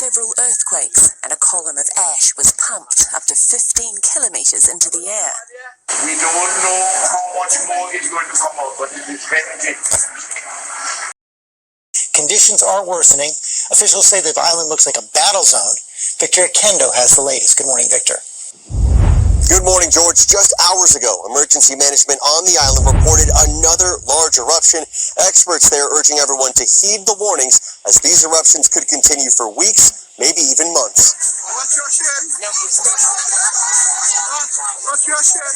several earthquakes, and a column of ash was pumped up to 15 kilometers into the air. We don't know how much more is going to come out, but it is very. Conditions are worsening. Officials say that the island looks like a battle zone. Victor Kendo has the latest. Good morning, Victor. Good morning, George. Just hours ago, emergency management on the island reported another large eruption. Experts there urging everyone to heed the warnings as these eruptions could continue for weeks, maybe even months. What's your shed? What's your shed?